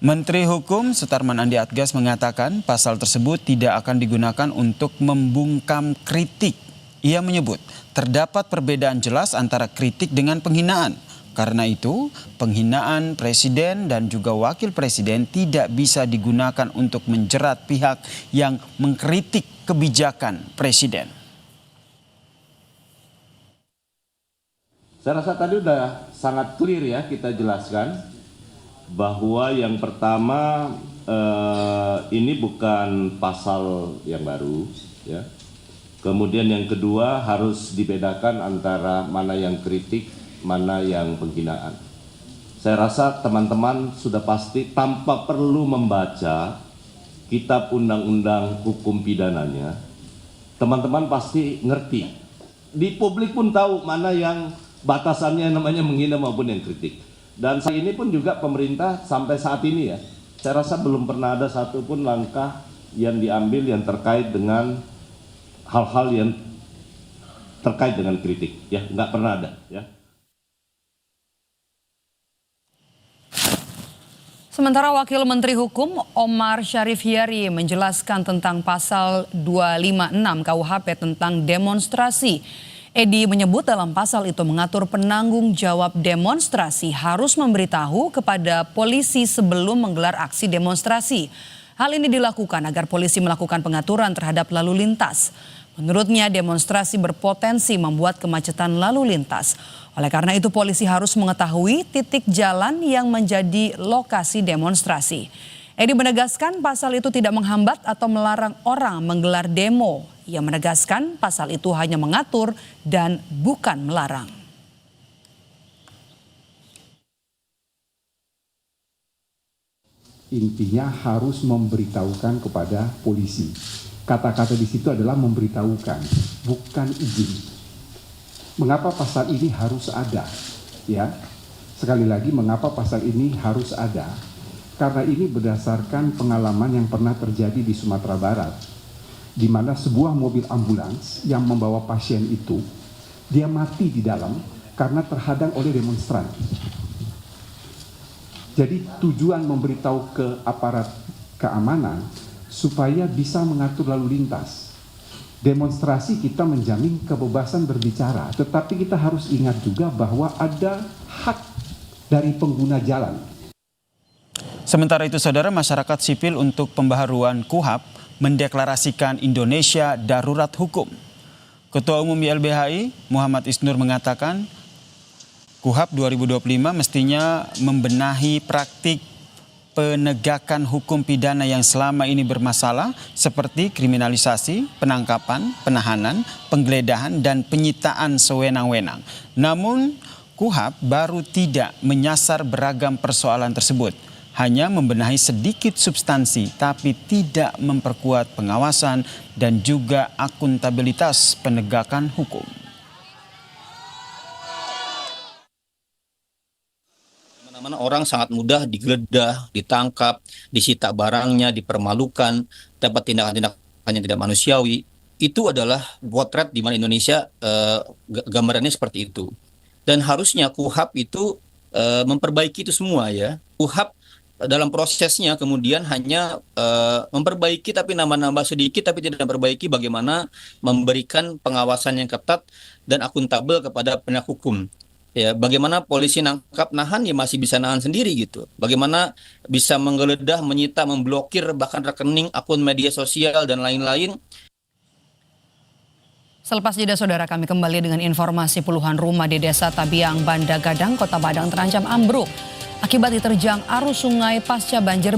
Menteri Hukum Sutarman Andi Atgas mengatakan pasal tersebut tidak akan digunakan untuk membungkam kritik. Ia menyebut terdapat perbedaan jelas antara kritik dengan penghinaan. Karena itu, penghinaan presiden dan juga wakil presiden tidak bisa digunakan untuk menjerat pihak yang mengkritik kebijakan presiden. Saya rasa tadi sudah sangat clear ya kita jelaskan bahwa yang pertama ini bukan pasal yang baru ya. Kemudian yang kedua harus dibedakan antara mana yang kritik, mana yang penghinaan. Saya rasa teman-teman sudah pasti tanpa perlu membaca kitab undang-undang hukum pidananya, teman-teman pasti ngerti. Di publik pun tahu mana yang batasannya namanya menghina maupun yang kritik. Dan saat ini pun juga pemerintah sampai saat ini ya, saya rasa belum pernah ada satupun langkah yang diambil yang terkait dengan hal-hal yang terkait dengan kritik, ya nggak pernah ada ya. Sementara Wakil Menteri Hukum Omar Syarif Hiyari menjelaskan tentang pasal 256 KUHP tentang demonstrasi. Edi menyebut dalam pasal itu mengatur penanggung jawab demonstrasi harus memberitahu kepada polisi sebelum menggelar aksi demonstrasi. Hal ini dilakukan agar polisi melakukan pengaturan terhadap lalu lintas. Menurutnya demonstrasi berpotensi membuat kemacetan lalu lintas. Oleh karena itu polisi harus mengetahui titik jalan yang menjadi lokasi demonstrasi. Edi menegaskan pasal itu tidak menghambat atau melarang orang menggelar demo. Ia menegaskan pasal itu hanya mengatur dan bukan melarang. Intinya harus memberitahukan kepada polisi. Kata-kata di situ adalah memberitahukan, bukan izin. Mengapa pasal ini harus ada? Ya, sekali lagi mengapa pasal ini harus ada? Karena ini berdasarkan pengalaman yang pernah terjadi di Sumatera Barat, di mana sebuah mobil ambulans yang membawa pasien itu, dia mati di dalam karena terhadang oleh demonstran. Jadi tujuan memberitahu ke aparat keamanan supaya bisa mengatur lalu lintas. Demonstrasi kita menjamin kebebasan berbicara, tetapi kita harus ingat juga bahwa ada hak dari pengguna jalan. Sementara itu, saudara, masyarakat sipil untuk pembaharuan KUHP mendeklarasikan Indonesia darurat hukum. Ketua Umum YLBHI Muhammad Isnur mengatakan KUHP 2025 mestinya membenahi praktik penegakan hukum pidana yang selama ini bermasalah seperti kriminalisasi, penangkapan, penahanan, penggeledahan, dan penyitaan sewenang-wenang. Namun KUHP baru tidak menyasar beragam persoalan tersebut. Hanya membenahi sedikit substansi tapi tidak memperkuat pengawasan dan juga akuntabilitas penegakan hukum. Mana orang sangat mudah digeledah, ditangkap, disita barangnya, dipermalukan, dapat tindakan-tindakan yang tidak manusiawi. Itu adalah potret di mana Indonesia gambarannya seperti itu. Dan harusnya KUHP itu memperbaiki itu semua ya. KUHP dalam prosesnya kemudian hanya memperbaiki tapi nambah-nambah sedikit tapi tidak memperbaiki bagaimana memberikan pengawasan yang ketat dan akuntabel kepada penegak hukum. Ya, bagaimana polisi nangkap nahan ya masih bisa nahan sendiri gitu. Bagaimana bisa menggeledah, menyita, memblokir bahkan rekening, akun media sosial dan lain-lain. Selepas jeda saudara, kami kembali dengan informasi puluhan rumah di Desa Tabiang, Banda Gadang, Kota Padang terancam ambruk akibat diterjang arus sungai pasca banjir.